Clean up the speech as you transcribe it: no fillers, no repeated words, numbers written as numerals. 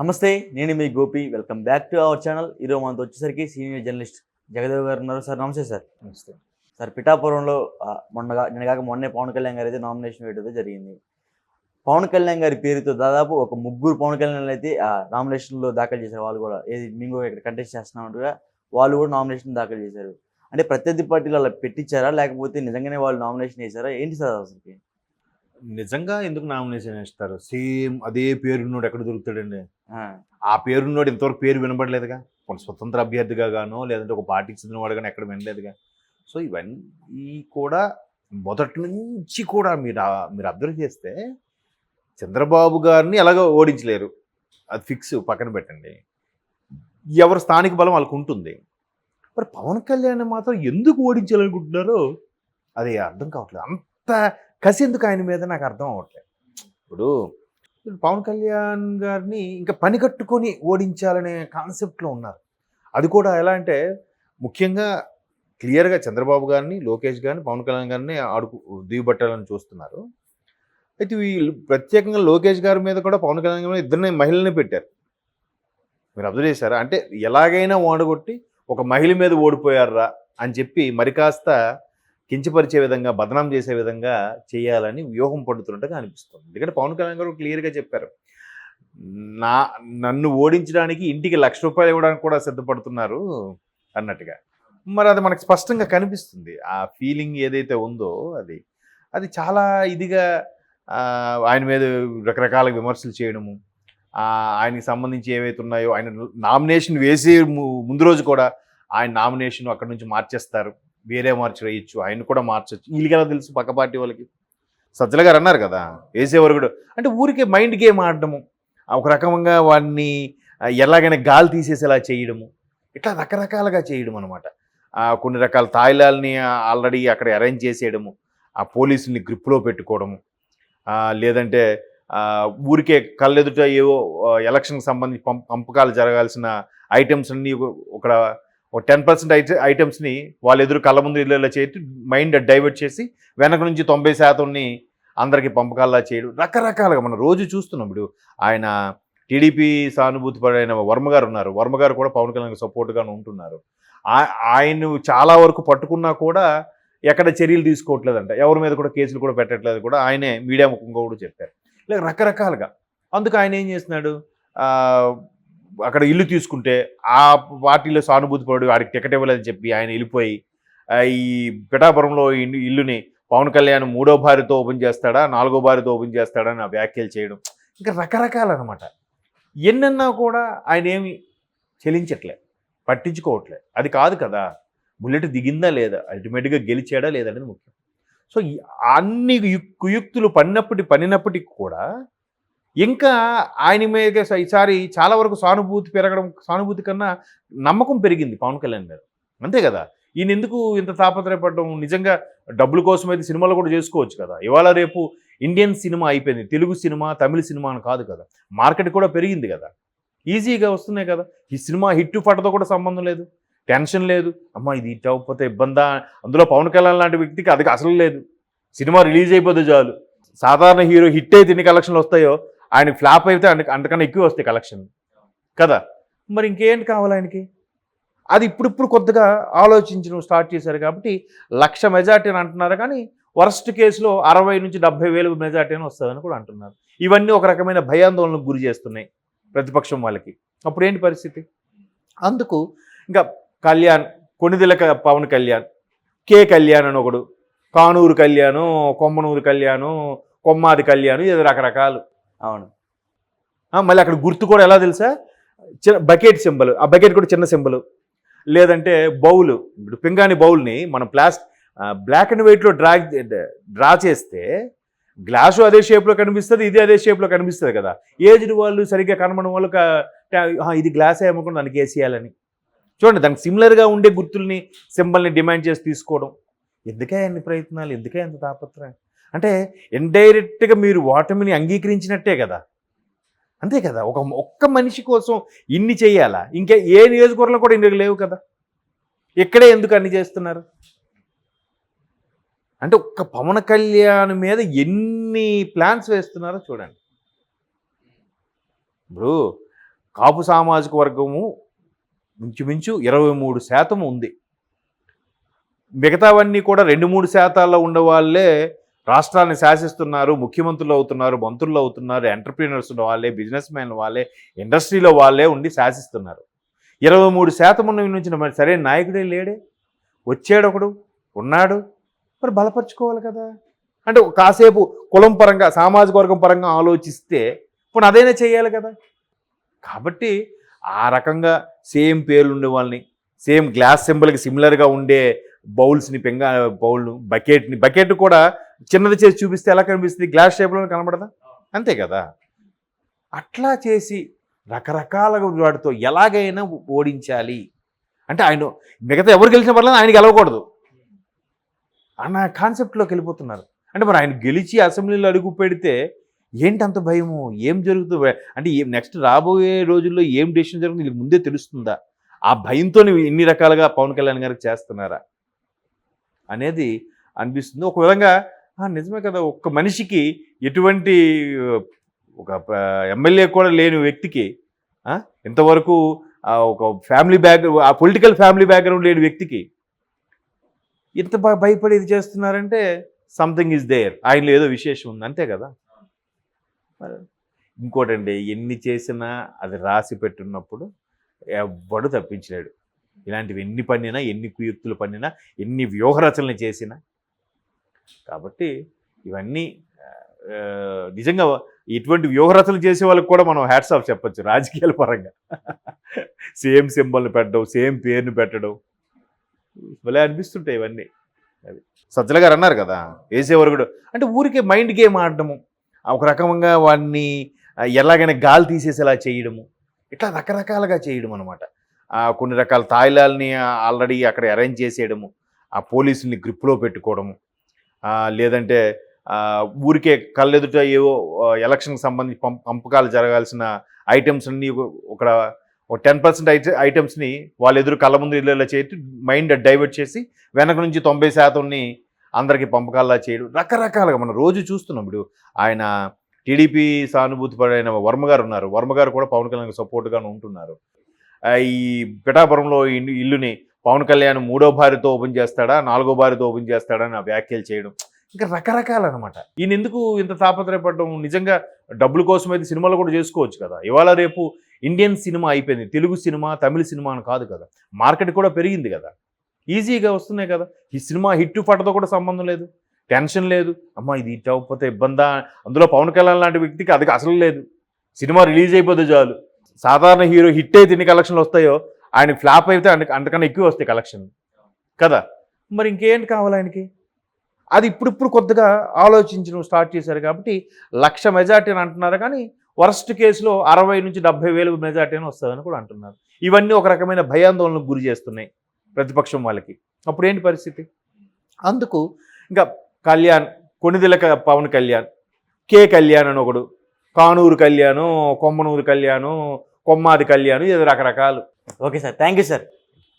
నమస్తే. నేను మీ Gopi. Welcome back to our channel. ఈరోజు మనతో వచ్చేసరికి సీనియర్ జర్నలిస్ట్ జగదేవ్ గారు ఉన్నారు. సార్ నమస్తే సార్. నమస్తే. సార్ పిఠాపురంలో మొన్నే పవన్ కళ్యాణ్ గారు అయితే నామినేషన్ వేయడం జరిగింది. పవన్ కళ్యాణ్ గారి పేరుతో దాదాపు ఒక ముగ్గురు పవన్ కళ్యాణ్ అయితే నామినేషన్లో దాఖలు చేశారు. వాళ్ళు కూడా మేము కూడా ఇక్కడ కంటెస్ట్ చేస్తున్నామంటగా వాళ్ళు కూడా నామినేషన్ దాఖలు చేశారు. అంటే ప్రత్యర్థి పార్టీలు అలా పెట్టించారా, లేకపోతే నిజంగానే వాళ్ళు నామినేషన్ వేశారా, ఏంటి సార్ అసలుకి? నిజంగా ఎందుకు నామినేషన్ ఏస్తారు? సేమ్ అదే పేరున్నోడు ఎక్కడ దొరుకుతాడండి? ఆ, ఆ పేరున్నోడు ఇంతవరకు పేరు వినబడలేదుగా. కొన్ని స్వతంత్ర అభ్యర్థిగా గానో లేదంటే ఒక పార్టీకి చెందినవాడు గానో ఎక్కడ వినలేదుగా. సో ఇవన్నీ కూడా మొదటి నుంచి కూడా మీరు అబ్జర్వ్ చేస్తే చంద్రబాబు గారిని ఎలాగో ఓడించలేరు. అది ఫిక్స్, పక్కన పెట్టండి. ఎవరి స్థానిక బలం వాళ్ళకు ఉంటుంది. మరి పవన్ కళ్యాణ్ మాత్రం ఎందుకు ఓడించాలనుకుంటున్నారో అది అర్థం కావట్లేదు. అంత కసి ఎందుకు ఆయన మీద నాకు అర్థం అవ్వట్లేదు. ఇప్పుడు పవన్ కళ్యాణ్ గారిని ఇంకా పని కట్టుకొని ఓడించాలనే కాన్సెప్ట్లో ఉన్నారు. అది కూడా ఎలా అంటే ముఖ్యంగా క్లియర్గా చంద్రబాబు గారిని, లోకేష్ గారిని, పవన్ కళ్యాణ్ గారిని దిగుబట్టాలని చూస్తున్నారు. అయితే వీళ్ళు ప్రత్యేకంగా లోకేష్ గారి మీద కూడా పవన్ కళ్యాణ్ గారి ఇద్దరిని మహిళల్ని పెట్టారు. మీరు అబ్జర్వ్ చేశారా? అంటే ఎలాగైనా ఓడగొట్టి ఒక మహిళ మీద ఓడిపోయారా అని చెప్పి మరి కాస్త కించపరిచే విధంగా, బదనాం చేసే విధంగా చేయాలని వ్యూహం పడుతున్నట్టుగా అనిపిస్తుంది. ఎందుకంటే పవన్ కళ్యాణ్ గారు క్లియర్గా చెప్పారు, నన్ను ఓడించడానికి ఇంటికి ₹1,00,000 ఇవ్వడానికి కూడా సిద్ధపడుతున్నారు అన్నట్టుగా. మరి అది మనకు స్పష్టంగా కనిపిస్తుంది. ఆ ఫీలింగ్ ఏదైతే ఉందో అది చాలా ఇదిగా ఆయన మీద రకరకాల విమర్శలు చేయడము, ఆయనకి సంబంధించి ఏవైతే ఉన్నాయో ఆయన నామినేషన్ వేసే ముందు రోజు కూడా ఆయన నామినేషన్ అక్కడి నుంచి మార్చేస్తారు, వేరే మార్చి వేయచ్చు, ఆయన కూడా మార్చచ్చు. వీళ్ళకి ఎలా తెలుసు? పక్క పార్టీ వాళ్ళకి. సజ్జల గారు అన్నారు కదా, వేసేవారు కూడా అంటే ఊరికే మైండ్ గేమ్ ఆడడము, ఒక రకంగా వాడిని ఎలాగైనా గాలి తీసేసేలా చేయడము, ఇట్లా రకరకాలుగా చేయడం అనమాట. కొన్ని రకాల తాయిలాల్ని ఆల్రెడీ అక్కడ అరేంజ్ చేసేయడము, ఆ పోలీసుల్ని గ్రిప్లో పెట్టుకోవడము, లేదంటే ఊరికే కళ్ళెదుట ఏవో ఎలక్షన్కి సంబంధించి పంపకాలు జరగాల్సిన ఐటమ్స్ అన్నీ ఒక 10% ఐటమ్స్ని వాళ్ళ ఎదురు కళ్ళ ముందు ఇళ్ళ చేసి మైండ్ డైవర్ట్ చేసి వెనక నుంచి 90% అందరికీ పంపకాల్లా చేయడం, రకరకాలుగా మనం రోజు చూస్తున్నాం. ఇప్పుడు ఆయన టీడీపీ సానుభూతి పడైన వర్మ గారు ఉన్నారు. వర్మ గారు కూడా పవన్ కళ్యాణ్ సపోర్ట్గానే ఉంటున్నారు. ఆయన చాలా వరకు పట్టుకున్నా కూడా ఎక్కడ చర్యలు తీసుకోవట్లేదంట, ఎవరి మీద కూడా కేసులు కూడా పెట్టట్లేదు కూడా ఆయనే మీడియా ముఖంగా కూడా చెప్పారు. ఇలా రకరకాలుగా. అందుకు ఆయన ఏం చేస్తున్నాడు, అక్కడ ఇల్లు తీసుకుంటే ఆ పార్టీలో సానుభూతి పడు వాడికి టికెట్ ఇవ్వలేదని చెప్పి ఆయన వెళ్ళిపోయి ఈ పిఠాపురంలో ఇల్లుని పవన్ కళ్యాణ్ 3వ భార్యతో ఓపెన్ చేస్తాడా, 4వ భార్యతో ఓపెన్ చేస్తాడా అని వ్యాఖ్యలు చేయడం, ఇంకా రకరకాలన్నమాట. ఎన్నన్నా కూడా ఆయన ఏమి చెలించట్లే, పట్టించుకోవట్లే. అది కాదు కదా, బుల్లెట్ దిగిందా లేదా, అల్టిమేట్గా గెలిచాడా లేదనేది ముఖ్యం. సో అన్ని కుయుక్తులు పన్నినప్పటికి కూడా ఇంకా ఆయన మీద ఈసారి చాలా వరకు సానుభూతి పెరగడం, సానుభూతి కన్నా నమ్మకం పెరిగింది పవన్ కళ్యాణ్ మీద. అంతే కదా, ఈయన ఎందుకు ఇంత తాపత్రయపడడం? నిజంగా డబ్బుల కోసం అయితే సినిమాలు కూడా చేసుకోవచ్చు కదా. ఇవాళ రేపు ఇండియన్ సినిమా అయిపోయింది, తెలుగు సినిమా, తమిళ సినిమా అని కాదు కదా, మార్కెట్ కూడా పెరిగింది కదా, ఈజీగా వస్తున్నాయి కదా. ఈ సినిమా హిట్ పట్టతో కూడా సంబంధం లేదు, టెన్షన్ లేదు. అమ్మ ఇది హిట్ అవ్వకపోతే ఇబ్బందా, అందులో పవన్ కళ్యాణ్ లాంటి వ్యక్తికి అది అసలు లేదు. సినిమా రిలీజ్ అయిపోతే చాలు, సాధారణ హీరో హిట్ అయితే ఎన్ని కలెక్షన్లు వస్తాయో ఆయనకి ఫ్లాప్ అయితే అంతకన్నా ఎక్కువ వస్తాయి కలెక్షన్ కదా. మరి ఇంకేంటి కావాలి ఆయనకి? అది ఇప్పుడు కొద్దిగా ఆలోచించడం స్టార్ట్ చేశారు కాబట్టి 1,00,000 మెజార్టీ అని అంటున్నారు. కానీ వర్స్ట్ కేసులో 60,000-70,000 మెజార్టీ అని వస్తుందని కూడా అంటున్నారు. ఇవన్నీ ఒక రకమైన భయాందోళనకు గురి చేస్తున్నాయి ప్రతిపక్షం వాళ్ళకి. అప్పుడు ఏంటి పరిస్థితి? అందుకు ఇంకా కళ్యాణ్, కొణిదెల పవన్ కళ్యాణ్, కే కళ్యాణ్ అని ఒకడు, కానూరు కళ్యాణం, కొమ్మనూరు కళ్యాణం, కొమ్మాది కళ్యాణం, ఏదో రకరకాలు. అవును. మళ్ళీ అక్కడ గుర్తు కూడా ఎలా తెలుసా, చిన్న బకెట్ సింబల్, ఆ బకెట్ కూడా చిన్న సింబల్. లేదంటే బౌలు, ఇప్పుడు పింగాణి బౌల్ని మనం బ్లాక్ అండ్ వైట్లో డ్రా చేస్తే గ్లాసు అదే షేప్లో కనిపిస్తుంది, ఇది అదే షేప్లో కనిపిస్తుంది కదా. ఏజ్డ్ వాళ్ళు సరిగ్గా కనబడిన వాళ్ళు ఇది గ్లాసే అమ్మకుండా దానికి వేసేయాలని చూడండి, దానికి సిమిలర్గా ఉండే గుర్తుల్ని, సింబల్ని డిమాండ్ చేసి తీసుకోవడం. ఎందుకే అన్ని ప్రయత్నాలు, ఎందుకే అంత తాపత్రయం? అంటే ఇండైరెక్ట్గా మీరు ఓటమిని అంగీకరించినట్టే కదా. అంతే కదా, ఒక్క మనిషి కోసం ఇన్ని చేయాలా? ఇంకా ఏ నియోజకవర్గంలో కూడా ఇన్ని లేవు కదా, ఇక్కడే ఎందుకు అన్ని చేస్తున్నారు? అంటే ఒక్క పవన్ కళ్యాణ్ మీద ఎన్ని ప్లాన్స్ వేస్తున్నారో చూడండి. ఇప్పుడు కాపు సామాజిక వర్గము ఇంచుమించు 23% ఉంది. మిగతావన్నీ కూడా 2-3% ఉన్న వాళ్ళే రాష్ట్రాన్ని శాసిస్తున్నారు, ముఖ్యమంత్రులు అవుతున్నారు, మంత్రులు అవుతున్నారు, ఎంటర్ప్రీనర్స్ ఉన్న వాళ్ళే, బిజినెస్ మ్యాన్ వాళ్ళే, ఇండస్ట్రీలో వాళ్ళే ఉండి శాసిస్తున్నారు. 23% ఉన్న నుంచి మరి సరైన నాయకుడే లేడే. వచ్చాడు ఒకడు, ఉన్నాడు, మరి బలపరుచుకోవాలి కదా. అంటే కాసేపు కులం పరంగా, సామాజిక వర్గం పరంగా ఆలోచిస్తే ఇప్పుడు అదైనా చేయాలి కదా. కాబట్టి ఆ రకంగా సేమ్ పేర్లు ఉండే వాళ్ళని, సేమ్ గ్లాస్ సింబల్కి సిమిలర్గా ఉండే బౌల్స్ని, బకెట్ కూడా చిన్నది చేసి చూపిస్తే ఎలా కనిపిస్తుంది? గ్లాస్ షేప్లో కనబడదా? అంతే కదా. అట్లా చేసి రకరకాల వాటితో ఎలాగైనా ఓడించాలి అంటే ఆయన మిగతా ఎవరు గెలిచిన పర్లేదు ఆయన గెలవకూడదు అన్న కాన్సెప్ట్లోకి వెళ్ళిపోతున్నారు. అంటే మరి ఆయన గెలిచి అసెంబ్లీలో అడుగు పెడితే ఏంటి అంత భయము? ఏం జరుగుతుంది అంటే నెక్స్ట్ రాబోయే రోజుల్లో ఏం డెసిషన్ జరుగుతుంది వీళ్ళకి ముందే తెలుస్తుందా? ఆ భయంతో ఎన్ని రకాలుగా పవన్ కళ్యాణ్ గారికి చేస్తున్నారా అనేది అనిపిస్తుంది. ఒక విధంగా నిజమే కదా. ఒక్క మనిషికి ఎటువంటి ఒక ఎమ్మెల్యే కూడా లేని వ్యక్తికి ఇంతవరకు ఒక ఫ్యామిలీ ఆ పొలిటికల్ ఫ్యామిలీ బ్యాక్గ్రౌండ్ లేని వ్యక్తికి ఇంత భయపడి ఇది చేస్తున్నారంటే సంథింగ్ ఈజ్ దేర్, ఆయనలో ఏదో విశేషం ఉంది అంతే కదా. ఇంకోటండి, ఎన్ని చేసినా అది రాసి పెట్టున్నప్పుడు ఎవ్వడు తప్పించలేడు. ఇలాంటివి ఎన్ని పన్నినా, ఎన్ని కుయుక్తులు పన్నినా, ఎన్ని వ్యూహరచనలు చేసినా. కాబట్టి ఇవన్నీ నిజంగా ఇటువంటి వ్యూహరచనలు చేసే వాళ్ళకి కూడా మనం హ్యాట్స్ ఆఫ్ చెప్పచ్చు రాజకీయాల పరంగా. సేమ్ సింబల్ని పెట్టడం, సేమ్ పేరుని పెట్టడం భలే అనిపిస్తుంటాయి ఇవన్నీ. అది సజ్జల గారు అన్నారు కదా, వేసేవారు కూడా అంటే ఊరికే మైండ్ గేమ్ ఆడడము, ఒక రకంగా వాడిని ఎలాగైనా గాలి తీసేసేలా చేయడము, ఇట్లా రకరకాలుగా చేయడం అనమాట. కొన్ని రకాల తాయిలాల్ని ఆల్రెడీ అక్కడ అరేంజ్ చేసేయడము, ఆ పోలీసుల్ని గ్రిప్లో పెట్టుకోవడము, లేదంటే ఊరికే కళ్ళెదుట ఏవో ఎలక్షన్కి సంబంధించి పంపకాలు జరగాల్సిన ఐటమ్స్ అన్నీ ఒక 10% ఐటమ్స్ని వాళ్ళ ఎదురు కళ్ళ ముందు ఇళ్ళలో చేసి మైండ్ డైవర్ట్ చేసి వెనక నుంచి 90%ని అందరికీ పంపకాల్లా చేయడం, రకరకాలుగా మనం రోజు చూస్తున్నాం. ఇప్పుడు ఆయన టీడీపీ సానుభూతి పడైన వర్మ గారు ఉన్నారు, వర్మ గారు కూడా పవన్ కళ్యాణ్ సపోర్ట్గానే ఉంటున్నారు. ఈ పిఠాపురంలో ఇల్లుని పవన్ కళ్యాణ్ 3వ భార్యతో ఓపెన్ చేస్తాడా, 4వ భార్యతో ఓపెన్ చేస్తాడా అని వ్యాఖ్యలు చేయడం, ఇంకా రకరకాలన్నమాట. ఈయన ఎందుకు ఇంత తాపత్రయపడడం? నిజంగా డబ్బుల కోసం అయితే సినిమాలు కూడా చేసుకోవచ్చు కదా. ఇవాళ రేపు ఇండియన్ సినిమా అయిపోయింది, తెలుగు సినిమా, తమిళ సినిమా అని కాదు కదా. మార్కెట్ కూడా పెరిగింది కదా, ఈజీగా వస్తున్నాయి కదా. ఈ సినిమా హిట్ ఫటతో కూడా సంబంధం లేదు, టెన్షన్ లేదు. అమ్మ ఇది హిట్ అవ్వకపోతే ఇబ్బందా. అందులో పవన్ కళ్యాణ్ లాంటి వ్యక్తికి అది అసలు లేదు. సినిమా రిలీజ్ అయిపోతే చాలు. సాధారణ హీరో హిట్ అయితే ఎన్ని కలెక్షన్లు వస్తాయో ఆయనకి ఫ్లాప్ అయితే అంతకన్నా ఎక్కువ వస్తాయి కలెక్షన్ కదా. మరి ఇంకేంటి కావాలి ఆయనకి? అది ఇప్పుడు కొద్దిగా ఆలోచించడం స్టార్ట్ చేశారు కాబట్టి 1,00,000 మెజార్టీ అని అంటున్నారు. కానీ వర్స్ట్ కేసులో 60,000-70,000 మెజార్టీ అని వస్తుందని కూడా అంటున్నారు. ఇవన్నీ ఒక రకమైన భయాందోళనకు గురి చేస్తున్నాయి ప్రతిపక్షం వాళ్ళకి. అప్పుడు ఏంటి పరిస్థితి? అందుకు ఇంకా కళ్యాణ్, కొణిదెల పవన్ కళ్యాణ్, కే కళ్యాణ్ అని ఒకడు, కానూరు కళ్యాణ్, కొమ్మనూరు కళ్యాణ్, కొమ్మాది కళ్యాణ్, ఏదో రకరకాలు. Okay sir, thank you sir.